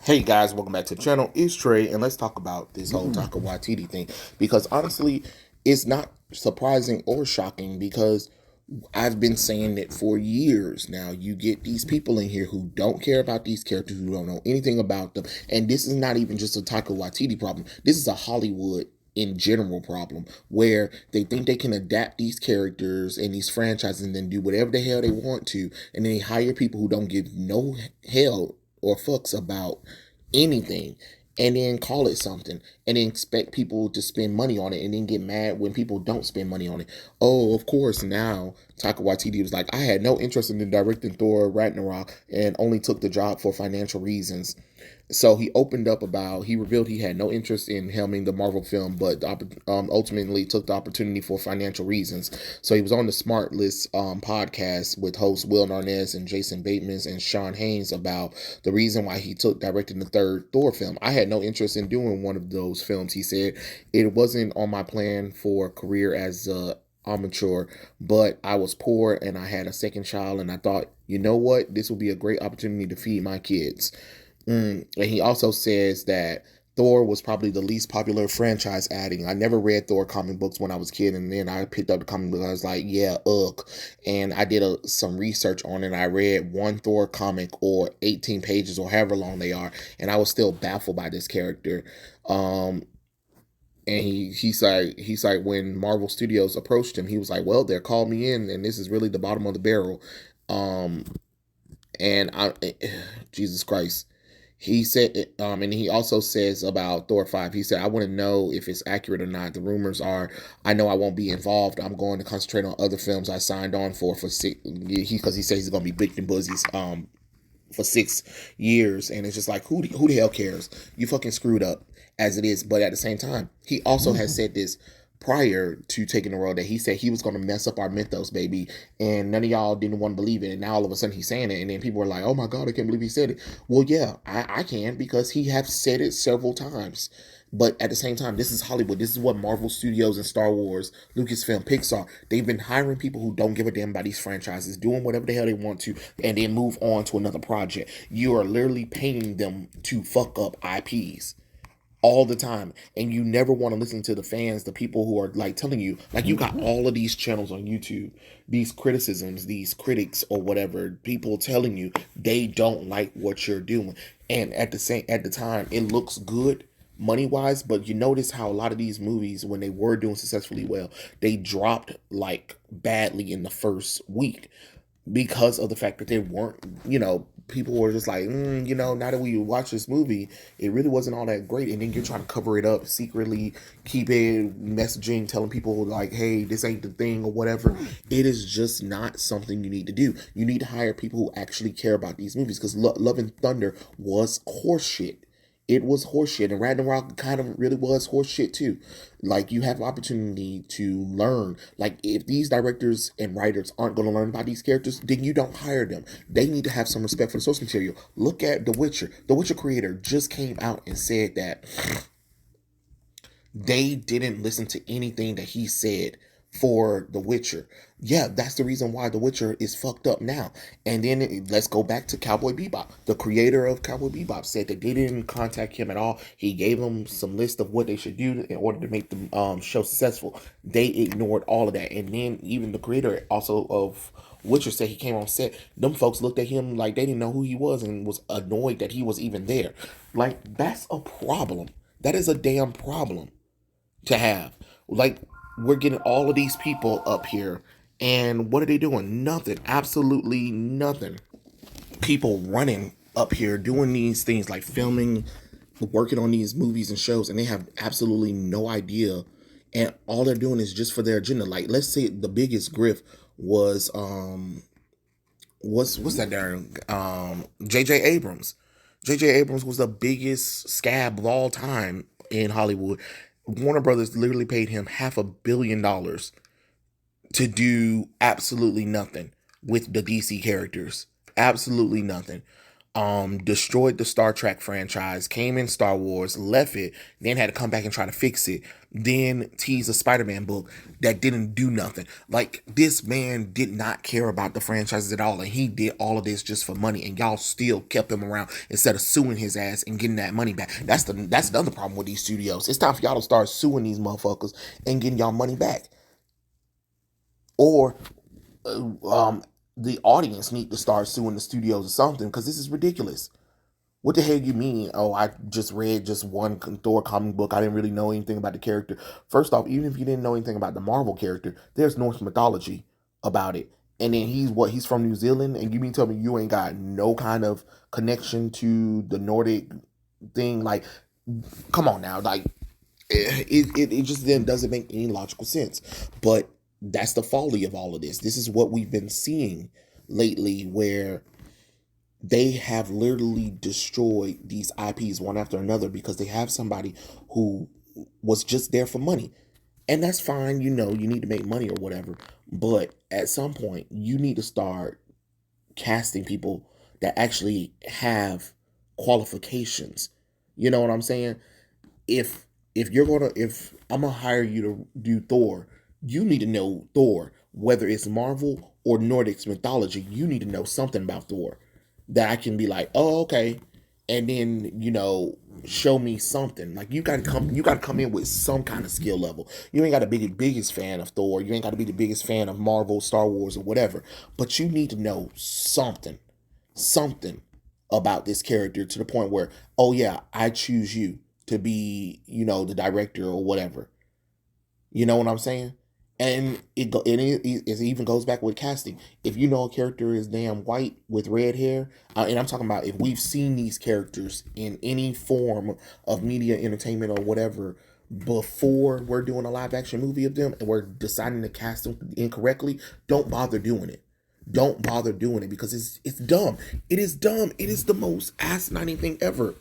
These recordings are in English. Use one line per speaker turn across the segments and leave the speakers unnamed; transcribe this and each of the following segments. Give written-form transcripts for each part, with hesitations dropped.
Hey guys, welcome back to the channel. It's Trey, and let's talk about this whole Taika Waititi thing because honestly, it's not surprising or shocking because I've been saying it for years now. You get these people in here who don't care about these characters, who don't know anything about them, and this is not even just a Taika Waititi problem. This is a Hollywood in general problem where they think they can adapt these characters and these franchises and then do whatever the hell they want to, and then they hire people who don't give no hell or fucks about anything and then call it something and then expect people to spend money on it and then get mad when people don't spend money on it. Oh, of course, now Taika Waititi was like, I had no interest in directing Thor Ragnarok and only took the job for financial reasons. So he opened up about, he revealed he had no interest in helming the Marvel film, but ultimately took the opportunity for financial reasons. So he was on the Smart List podcast with hosts Will Narnez and Jason Bateman and Sean Haynes about the reason why he took directing the third Thor film. I had no interest in doing one of those films, he said. It wasn't on my plan for a career as a amateur, but I was poor and I had a second child, and I thought, you know what, this will be a great opportunity to feed my kids. And he also says that Thor was probably the least popular franchise adding. I never read Thor comic books when I was a kid, and then I picked up the comic book. I was like, yeah, ugh. And I did some research on it. I read one Thor comic or 18 pages or however long they are, and I was still baffled by this character. And he's like when Marvel Studios approached him, he was like, well, they called me in, and this is really the bottom of the barrel. Um, and I, Jesus Christ. He said, and he also says about Thor 5, he said, I want to know if it's accurate or not. The rumors are, I know I won't be involved. I'm going to concentrate on other films I signed on for six, because he says he's going to be Big and Buzzies, for 6 years. And it's just like, who the hell cares? You fucking screwed up as it is. But at the same time, he also has said this prior to taking the role, that he said he was going to mess up our Mythos, baby, and none of y'all didn't want to believe it, and now all of a sudden he's saying it, and then people are like, oh my god, I can't believe he said it. Well, yeah, I can, because he have said it several times. But at the same time, this is Hollywood. This is what Marvel Studios and Star Wars, Lucasfilm, Pixar, they've been hiring people who don't give a damn about these franchises, doing whatever the hell they want to, and then move on to another project. You are literally paying them to fuck up IPs all the time, and you never want to listen to the fans, the people who are like telling you, like, you got all of these channels on YouTube, these criticisms, these critics or whatever, people telling you they don't like what you're doing, and at the time it looks good money wise, but you notice how a lot of these movies, when they were doing successfully well, they dropped like badly in the first week because of the fact that they weren't, people were just like, now that we watch this movie, it really wasn't all that great. And then you're trying to cover it up secretly, keep it messaging, telling people like, hey, this ain't the thing or whatever. It is just not something you need to do. You need to hire people who actually care about these movies, because Love and Thunder was horseshit. It was horseshit, and Ragnarok kind of really was horseshit too. Like, you have opportunity to learn. Like, if these directors and writers aren't going to learn about these characters, then you don't hire them. They need to have some respect for the source material. Look at The Witcher. The Witcher creator just came out and said that they didn't listen to anything that he said for The Witcher. Yeah, that's the reason why The Witcher is fucked up now. And then let's go back to Cowboy Bebop. The creator of Cowboy Bebop said that they didn't contact him at all. He gave them some list of what they should do in order to make the show successful. They ignored all of that. And then even the creator also of Witcher said he came on set. Them folks looked at him like they didn't know who he was and was annoyed that he was even there. Like, that's a problem. That is a damn problem to have. Like, we're getting all of these people up here, and what are they doing? Nothing. Absolutely nothing. People running up here doing these things like filming, working on these movies and shows, and they have absolutely no idea. And all they're doing is just for their agenda. Like, let's say the biggest grift was what's that darn JJ Abrams. JJ Abrams was the biggest scab of all time in Hollywood. Warner Brothers literally paid him $500 million to do absolutely nothing with the DC characters. Absolutely nothing. destroyed the Star Trek franchise, came in Star Wars, left it, then had to come back and try to fix it, then tease a Spider-Man book that didn't do nothing. Like, this man did not care about the franchises at all, and he did all of this just for money, and y'all still kept him around instead of suing his ass and getting that money back. That's another problem with these studios. It's time for y'all to start suing these motherfuckers and getting y'all money back. Or the audience need to start suing the studios or something, because this is ridiculous. What the hell you mean? Oh, I just read just one Thor comic book. I didn't really know anything about the character. First off, even if you didn't know anything about the Marvel character, there's Norse mythology about it. And then he's from New Zealand, and you mean tell me you ain't got no kind of connection to the Nordic thing? Like, come on now, like it just then doesn't make any logical sense. But that's the folly of all of this. This is what we've been seeing lately, where they have literally destroyed these IPs one after another because they have somebody who was just there for money. And that's fine, you know, you need to make money or whatever. But at some point, you need to start casting people that actually have qualifications. You know what I'm saying? If if I'm gonna hire you to do Thor, you need to know Thor, whether it's Marvel or Nordic mythology. You need to know something about Thor that I can be like, oh, okay, and then show me something. Like, you gotta come in with some kind of skill level. You ain't got to be the biggest fan of Thor. You ain't got to be the biggest fan of Marvel, Star Wars, or whatever. But you need to know something about this character to the point where, oh yeah, I choose you to be, the director or whatever. You know what I'm saying? And it even goes back with casting. If you know a character is damn white with red hair, and I'm talking about if we've seen these characters in any form of media, entertainment, or whatever before we're doing a live action movie of them, and we're deciding to cast them incorrectly, don't bother doing it. Don't bother doing it, because it's dumb. It is dumb. It is the most asinine thing ever.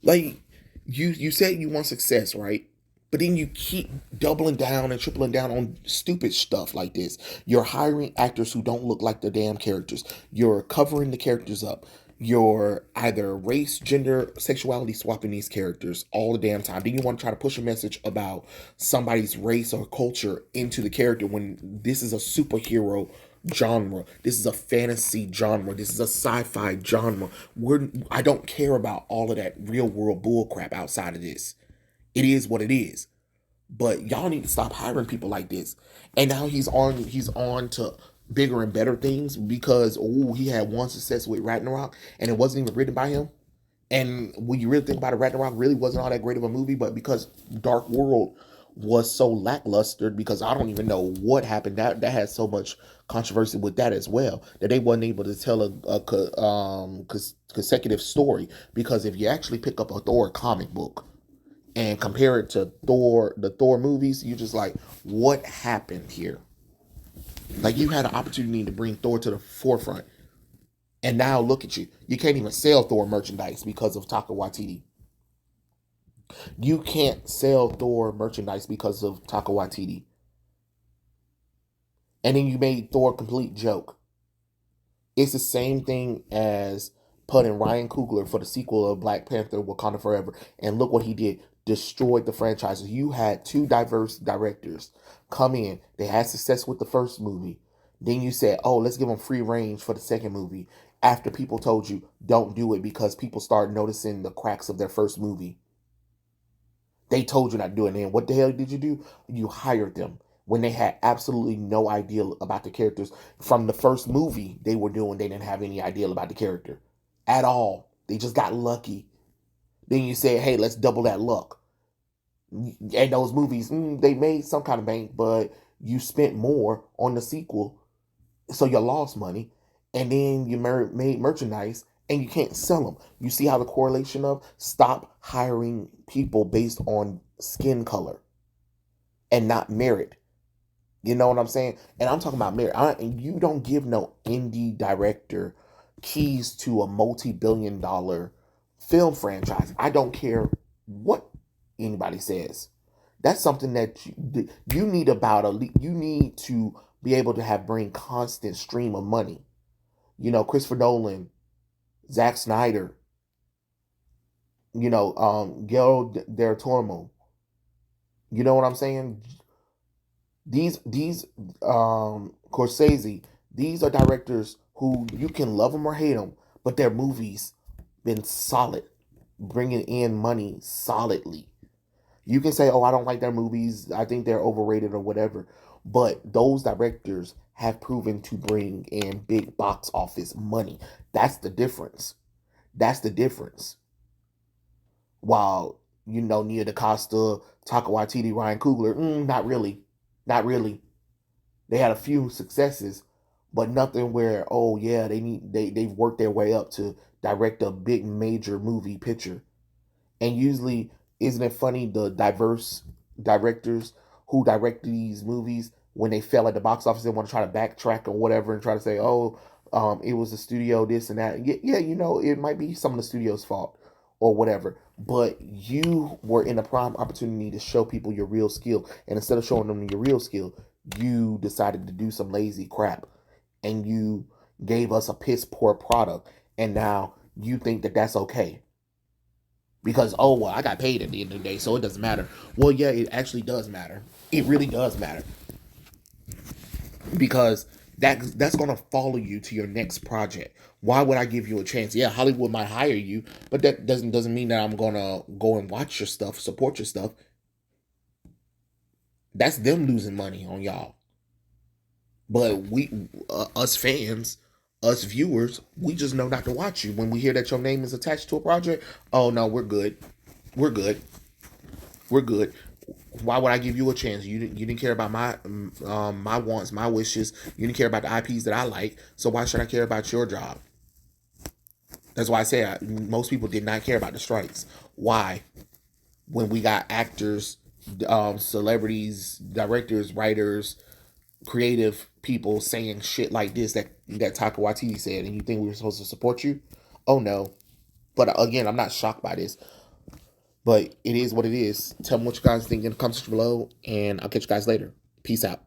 Like, you said you want success, right? But then you keep doubling down and tripling down on stupid stuff like this. You're hiring actors who don't look like the damn characters. You're covering the characters up. You're either race, gender, sexuality swapping these characters all the damn time. Then you want to try to push a message about somebody's race or culture into the character when this is a superhero genre. This is a fantasy genre. This is a sci-fi genre. I don't care about all of that real world bullcrap outside of this. It is what it is. But y'all need to stop hiring people like this. And now he's on to bigger and better things because he had one success with Ragnarok and it wasn't even written by him. And when you really think about it, Ragnarok really wasn't all that great of a movie, but because Dark World was so lackluster, because I don't even know what happened, that had so much controversy with that as well, that they wasn't able to tell a consecutive story. Because if you actually pick up a Thor comic book and compare it to the Thor movies, you just like, what happened here? Like, you had an opportunity to bring Thor to the forefront, and now look at you. You can't even sell Thor merchandise because of Taika Waititi. You can't sell Thor merchandise because of Taika Waititi. And then you made Thor a complete joke. It's the same thing as putting Ryan Coogler for the sequel of Black Panther Wakanda Forever. And look what he did. Destroyed the franchises. You had two diverse directors come in. They had success with the first movie. Then you said, oh, let's give them free range for the second movie. After people told you, don't do it because people start noticing the cracks of their first movie. They told you not to do it. And what the hell did you do? You hired them when they had absolutely no idea about the characters. From the first movie they were doing, they didn't have any idea about the character at all. They just got lucky. Then you said, hey, let's double that luck. And those movies, they made some kind of bank, but you spent more on the sequel, so you lost money. And then you made merchandise and you can't sell them. You see how the correlation of stop hiring people based on skin color and not merit. You know what I'm saying? And I'm talking about merit. And you don't give no indie director keys to a multi-billion-dollar film franchise. I don't care what anybody says. That's something that you need you need to be able to bring constant stream of money. Christopher Nolan Zack Snyder, Guillermo del Toro. You know what I'm saying? These Scorsese, these are directors who you can love them or hate them, but their movies been solid, bringing in money solidly. You can say, "Oh, I don't like their movies. I think they're overrated or whatever," but those directors have proven to bring in big box office money. That's the difference. That's the difference. While Nia DaCosta, Taika Waititi, Ryan Coogler, not really, not really. They had a few successes, but nothing where, oh yeah, they've worked their way up to direct a big major movie picture. And usually, isn't it funny, the diverse directors who direct these movies, when they fail at the box office, they want to try to backtrack or whatever and try to say, oh, it was the studio, this and that. Yeah, it might be some of the studio's fault or whatever. But you were in a prime opportunity to show people your real skill. And instead of showing them your real skill, you decided to do some lazy crap. And you gave us a piss poor product. And now you think that that's okay because, oh well, I got paid at the end of the day, so it doesn't matter. Well, yeah, it actually does matter. It really does matter because that's gonna follow you to your next project. Why would I give you a chance? Yeah, Hollywood might hire you, but that doesn't mean that I'm gonna go and watch your stuff, support your stuff. That's them losing money on y'all. But us fans, us viewers, we just know not to watch you when we hear that your name is attached to a project. Oh no, we're good. We're good. We're good. Why would I give you a chance? You didn't care about my wants, my wishes. You didn't care about the IPs that I like. So why should I care about your job? That's why I say most people did not care about the strikes. Why? When we got actors, celebrities, directors, writers, creative people saying shit like this that Taika Waititi said, and you think we were supposed to support you? Oh no. But again, I'm not shocked by this. But it is what it is. Tell me what you guys think in the comments below, and I'll catch you guys later. Peace out.